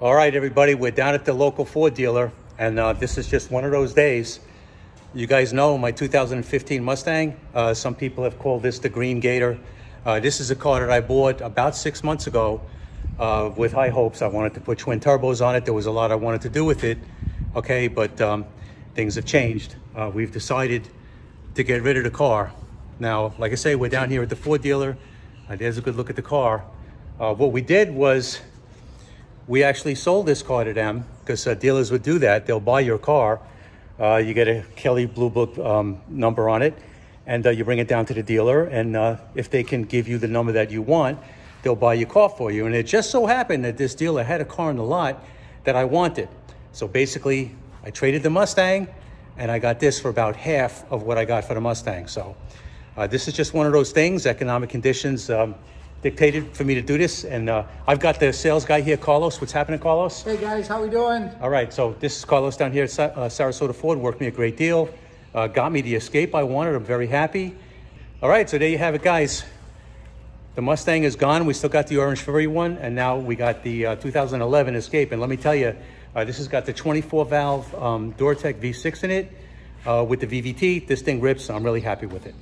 All right, everybody, we're down at the local Ford dealer, and this is just one of those days. You guys know my 2015 Mustang. Some people have called this the Green Gator. This is a car that I bought about 6 months ago with high hopes. I wanted to put twin turbos on it. There was a lot I wanted to do with it, okay, but things have changed. We've decided to get rid of the car. Now, like I say, we're down here at the Ford dealer. There's a good look at the car. What we did was we actually sold this car to them, because dealers would do that. They'll buy your car. You get a Kelley Blue Book number on it, and you bring it down to the dealer, and if they can give you the number that you want, they'll buy your car for you. And it just so happened that this dealer had a car in the lot that I wanted. So basically, I traded the Mustang, and I got this for about half of what I got for the Mustang. So this is just one of those things. Economic conditions dictated for me to do this, and I've got the sales guy here, Carlos. What's happening, Carlos? Hey guys, how we doing? All right, so this is Carlos down here at Sarasota Ford. Worked me a great deal, got me the Escape I wanted. I'm very happy. All right, so there you have it, guys. The Mustang is gone. We still got the Orange Fury one, and now we got the 2011 Escape. And let me tell you, this has got the 24-valve Duratec V6 in it with the VVT. This thing rips. I'm really happy with it.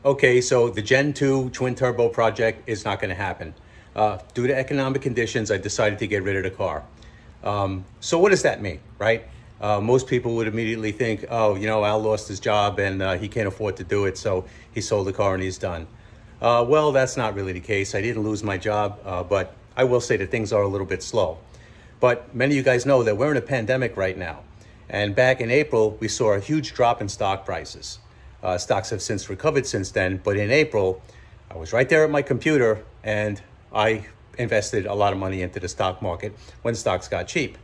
Okay, so the Gen 2 twin turbo project is not going to happen. Due to economic conditions, I decided to get rid of the car. So what does that mean, right? Most people would immediately think, oh, you know, Al lost his job and he can't afford to do it, so he sold the car and he's done. Well, that's not really the case. I didn't lose my job, but I will say that things are a little bit slow. But many of you guys know that we're in a pandemic right now. And back in April, we saw a huge drop in stock prices. Stocks have since recovered since then, but in April, I was right there at my computer and I invested a lot of money into the stock market when stocks got cheap.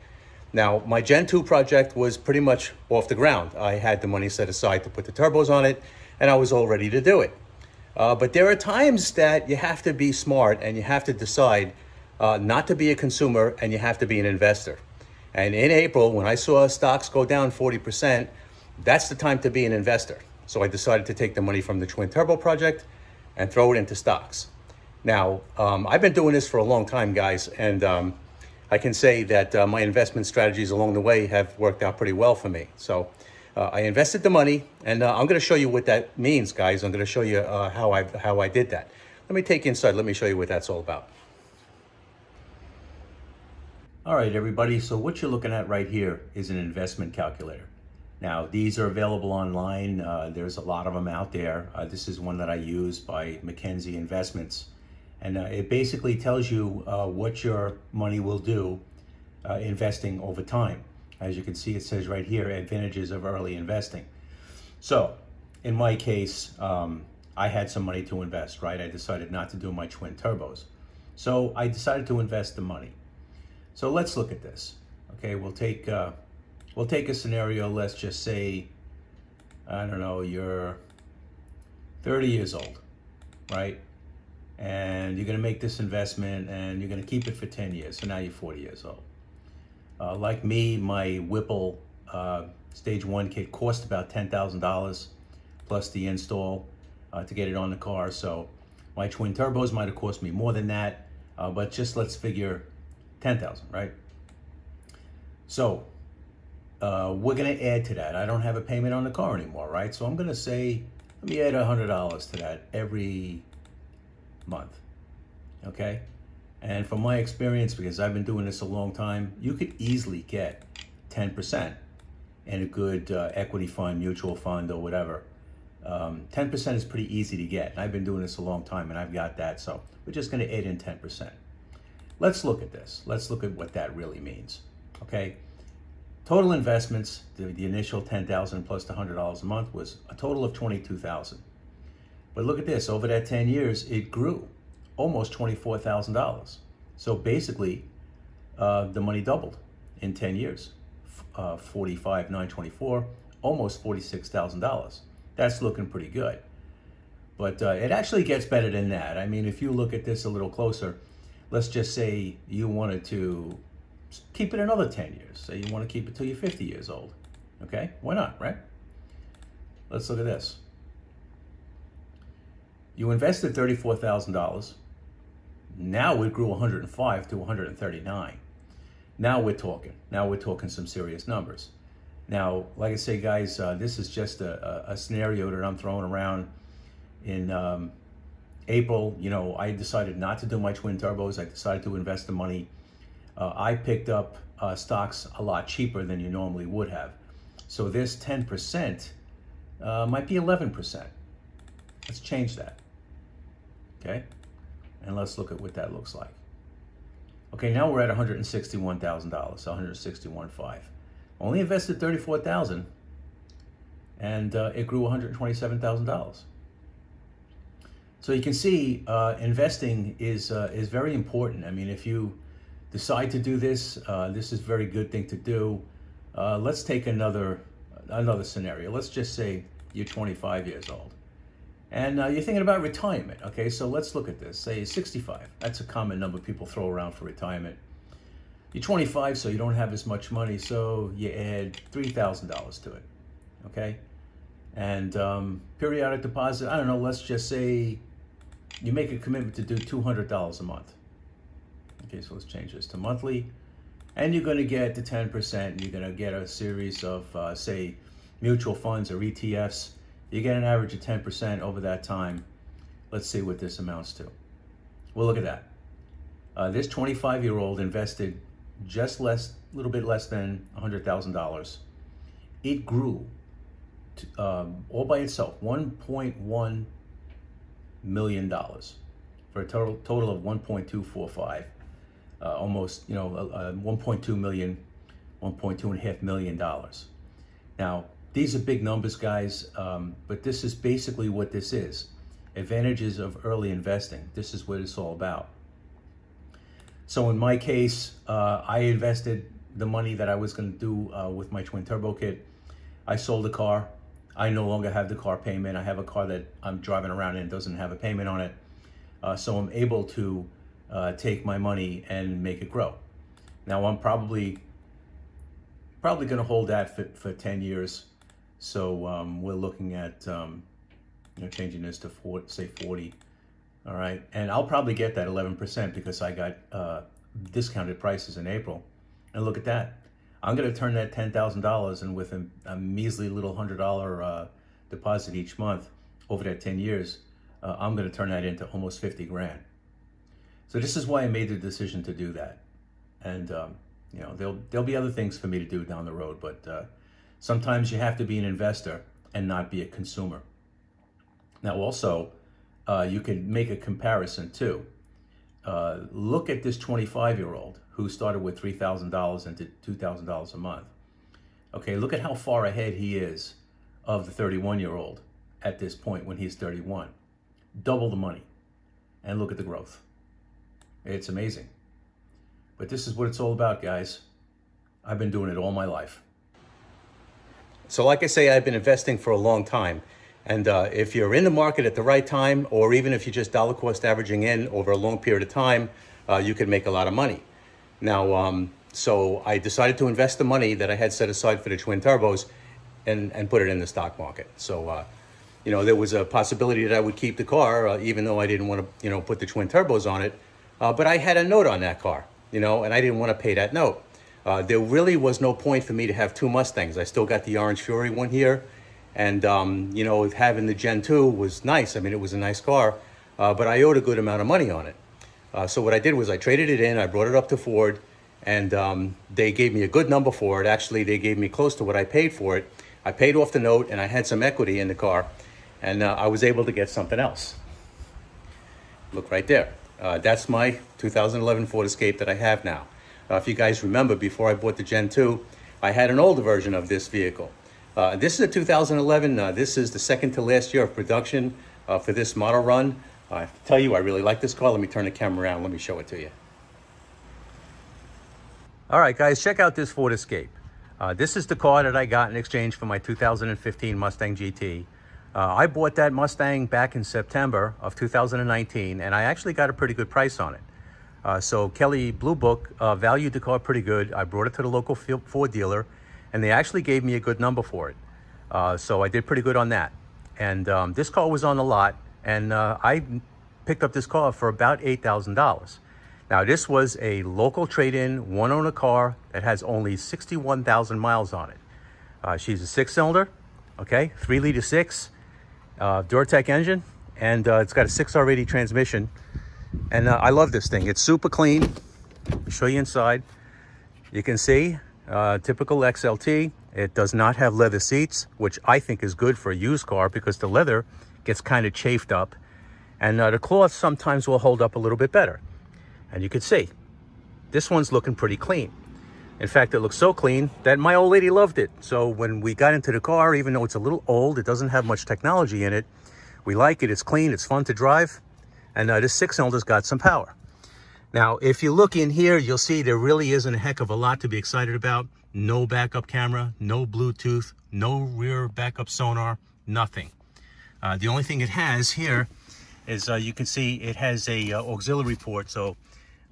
Now, my Gen 2 project was pretty much off the ground. I had the money set aside to put the turbos on it, and I was all ready to do it. But there are times that you have to be smart and you have to decide not to be a consumer and you have to be an investor. And in April, when I saw stocks go down 40%, that's the time to be an investor. So I decided to take the money from the twin turbo project and throw it into stocks. Now, I've been doing this for a long time, guys, and I can say that my investment strategies along the way have worked out pretty well for me. So I invested the money, and I'm going to show you what that means, guys. I'm going to show you how I did that. Let me take you inside. Let me show you what that's all about. All right, everybody. So what you're looking at right here is an investment calculator. Now, these are available online. There's a lot of them out there. This is one that I use by McKinsey Investments. And it basically tells you what your money will do investing over time. As you can see, it says right here, advantages of early investing. So in my case, I had some money to invest, right? I decided not to do my twin turbos. So I decided to invest the money. So let's look at this. Okay, we'll take a scenario. Let's just say, I don't know, you're 30 years old, right? And you're going to make this investment and you're going to keep it for 10 years. So now you're 40 years old. Like me, my Whipple Stage 1 kit cost about $10,000 plus the install to get it on the car. So my twin turbos might have cost me more than that, but just let's figure 10,000, right? So we're going to add to that. I don't have a payment on the car anymore, right? So I'm going to say, let me add $100 to that every month, okay? And from my experience, because I've been doing this a long time, you could easily get 10% in a good equity fund, mutual fund, or whatever. 10% is pretty easy to get. And I've been doing this a long time, and I've got that. So we're just going to add in 10%. Let's look at this. Let's look at what that really means, okay? Total investments, the initial $10,000 plus the $100 a month was a total of $22,000. But look at this, over that 10 years, it grew almost $24,000. So basically, the money doubled in 10 years. 45,924, almost $46,000. That's looking pretty good. But it actually gets better than that. I mean, if you look at this a little closer, let's just say you wanted to keep it another 10 years. Say you want to keep it till you're 50 years old. Okay, why not, right? Let's look at this. You invested $34,000. Now it grew 105 to 139. Now we're talking. Now we're talking some serious numbers. Now, like I say, guys, this is just a scenario that I'm throwing around. In April, you know, I decided not to do my twin turbos. I decided to invest the money. I picked up stocks a lot cheaper than you normally would have. So this 10% might be 11%. Let's change that. Okay? And let's look at what that looks like. Okay, now we're at $161,000, $161,500. Only invested $34,000, and it grew $127,000. So you can see investing is very important. I mean, if you decide to do this, this is a very good thing to do. Let's take another scenario. Let's just say you're 25 years old, and you're thinking about retirement. Okay, so let's look at this. Say 65. That's a common number people throw around for retirement. You're 25, so you don't have as much money, so you add $3,000 to it, okay? And periodic deposit, I don't know, let's just say you make a commitment to do $200 a month. Okay, so let's change this to monthly. And you're gonna get the 10%, you're gonna get a series of, say, mutual funds or ETFs. You get an average of 10% over that time. Let's see what this amounts to. Well, look at that. This 25-year-old invested just a little bit less than $100,000. It grew to, all by itself, $1.1 million for a total of 1.245, almost, you know, 1.2 million, $1.2.5 million. Now, these are big numbers, guys, but this is basically what this is. Advantages of early investing. This is what it's all about. So in my case, I invested the money that I was going to do with my twin turbo kit. I sold the car. I no longer have the car payment. I have a car that I'm driving around in, doesn't have a payment on it. So I'm able to take my money and make it grow. Now I'm probably going to hold that for 10 years. So we're looking at you know, changing this to 40. All right, and I'll probably get that 11% because I got discounted prices in April. And look at that. I'm going to turn that $10,000, and with a measly little $100 deposit each month over that 10 years, I'm going to turn that into almost 50 grand. So this is why I made the decision to do that. And you know, there'll be other things for me to do down the road, but sometimes you have to be an investor and not be a consumer. Now also, you can make a comparison too. Look at this 25-year-old who started with $3,000 and did $2,000 a month. Okay, look at how far ahead he is of the 31-year-old at this point when he's 31. Double the money. And look at the growth. It's amazing. But this is what it's all about, guys. I've been doing it all my life. So like I say, I've been investing for a long time. And if you're in the market at the right time, or even if you're just dollar cost averaging in over a long period of time, you can make a lot of money. Now, so I decided to invest the money that I had set aside for the twin turbos and put it in the stock market. So, you know, there was a possibility that I would keep the car, even though I didn't want to, you know, put the twin turbos on it. But I had a note on that car, you know, and I didn't want to pay that note. There really was no point for me to have two Mustangs. I still got the Orange Fury one here. And, you know, having the Gen 2 was nice. I mean, it was a nice car, but I owed a good amount of money on it. So what I did was I traded it in, I brought it up to Ford, and they gave me a good number for it. Actually, they gave me close to what I paid for it. I paid off the note, and I had some equity in the car, and I was able to get something else. Look right there. That's my 2011 Ford Escape that I have now. If you guys remember, before I bought the Gen 2, I had an older version of this vehicle. This is a 2011. This is the second to last year of production for this model run. I have to tell you, I really like this car. Let me turn the camera around. Let me show it to you. All right, guys, check out this Ford Escape. This is the car that I got in exchange for my 2015 Mustang GT. I bought that Mustang back in September of 2019, and I actually got a pretty good price on it. So Kelly Blue Book valued the car pretty good. I brought it to the local Ford dealer, and they actually gave me a good number for it. So I did pretty good on that. And this car was on the lot, and I picked up this car for about $8,000. Now, this was a local trade-in, one-owner car that has only 61,000 miles on it. She's a 6-cylinder, okay, 3-liter 6, Duratec engine, and it's got a 6R80 transmission. And I love this thing. It's super clean. I'll show you inside. You can see, typical XLT. It does not have leather seats, which I think is good for a used car because the leather gets kind of chafed up. And the cloth sometimes will hold up a little bit better. And you can see, this one's looking pretty clean. In fact, it looks so clean that my old lady loved it. So when we got into the car, even though it's a little old, it doesn't have much technology in it, we like it, it's clean, it's fun to drive. And this 6-cylinder's got some power. Now, if you look in here, you'll see there really isn't a heck of a lot to be excited about. No backup camera, no Bluetooth, no rear backup sonar, nothing. The only thing it has here is you can see it has a auxiliary port, so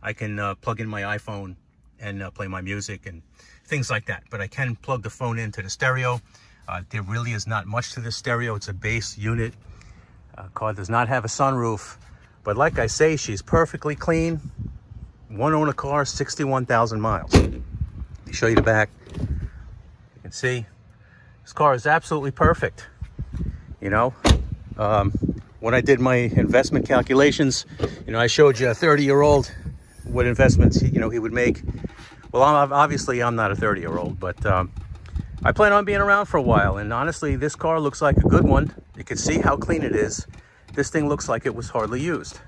I can plug in my iPhone and play my music and things like that. But I can plug the phone into the stereo. There really is not much to this stereo. It's a base unit. Car does not have a sunroof. But like I say, she's perfectly clean. One owner car, 61,000 miles. Let me show you the back. You can see this car is absolutely perfect. You know, when I did my investment calculations, you know, I showed you a 30-year-old, what investments, you know, he would make. Well, obviously I'm not a 30-year-old, but I plan on being around for a while. And honestly, this car looks like a good one. You can see how clean it is. This thing looks like it was hardly used.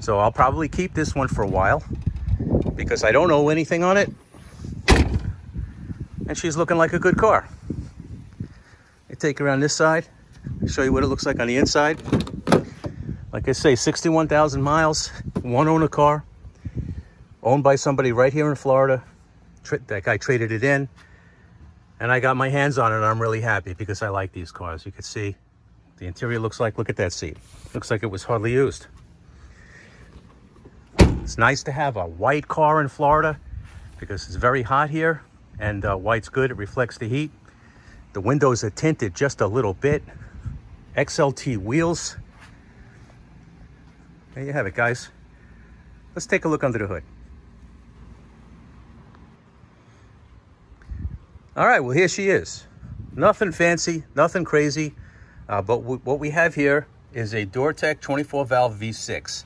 So I'll probably keep this one for a while because I don't owe anything on it. And she's looking like a good car. I take her around this side, show you what it looks like on the inside. Like I say, 61,000 miles, one owner car, owned by somebody right here in Florida. That guy traded it in, and I got my hands on it, and I'm really happy because I like these cars. You can see the interior looks like, look at that seat. Looks like it was hardly used. It's nice to have a white car in Florida because it's very hot here, and white's good. It reflects the heat. The windows are tinted just a little bit. XLT wheels. There you have it, guys. Let's take a look under the hood. All right, well, here she is. Nothing fancy, nothing crazy, but what we have here is a Duratec 24-valve V6.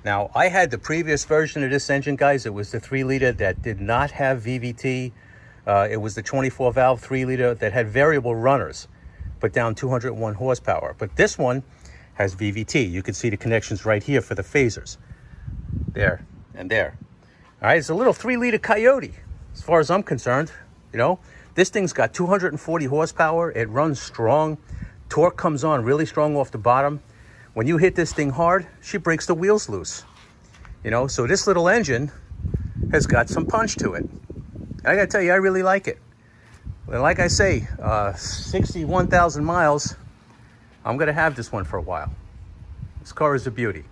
Now, I had the previous version of this engine, guys. It was the 3-liter that did not have VVT. It was the 24-valve 3-liter that had variable runners, put down 201 horsepower. But this one has VVT. You can see the connections right here for the phasers. There and there. All right, it's a little 3-liter Coyote, as far as I'm concerned. You know, this thing's got 240 horsepower. It runs strong. Torque comes on really strong off the bottom. When you hit this thing hard, she breaks the wheels loose. You know, so this little engine has got some punch to it. I gotta tell you, I really like it. Well, like I say, 61,000 miles, I'm gonna have this one for a while. This car is a beauty.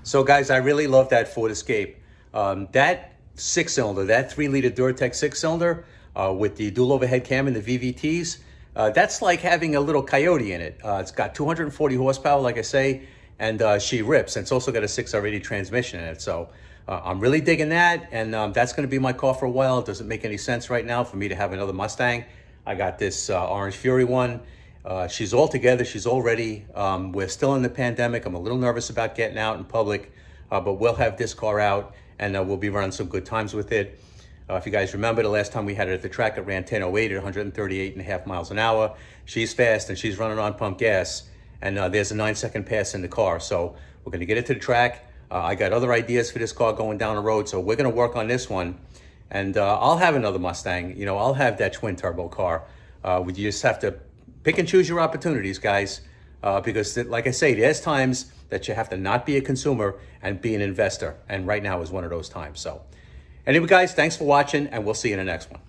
So guys, I really love that Ford Escape. That 6-cylinder, that 3-liter Duratec 6-cylinder with the dual overhead cam and the VVTs, that's like having a little Coyote in it. It's got 240 horsepower, like I say, and she rips. And it's also got a 6R80 transmission in it. So I'm really digging that, and that's going to be my car for a while. It doesn't make any sense right now for me to have another Mustang. I got this Orange Fury one. She's all together. She's all ready. We're still in the pandemic. I'm a little nervous about getting out in public, but we'll have this car out, and we'll be running some good times with it. If you guys remember, the last time we had it at the track, it ran 1008 at 138.5 miles an hour. She's fast, and she's running on pump gas, and there's a 9-second pass in the car. So we're going to get it to the track. I got other ideas for this car going down the road, so we're going to work on this one. And I'll have another Mustang. You know, I'll have that twin-turbo car. You just have to pick and choose your opportunities, guys, because like I say, there's times that you have to not be a consumer and be an investor, and right now is one of those times. So anyway, guys, thanks for watching, and we'll see you in the next one.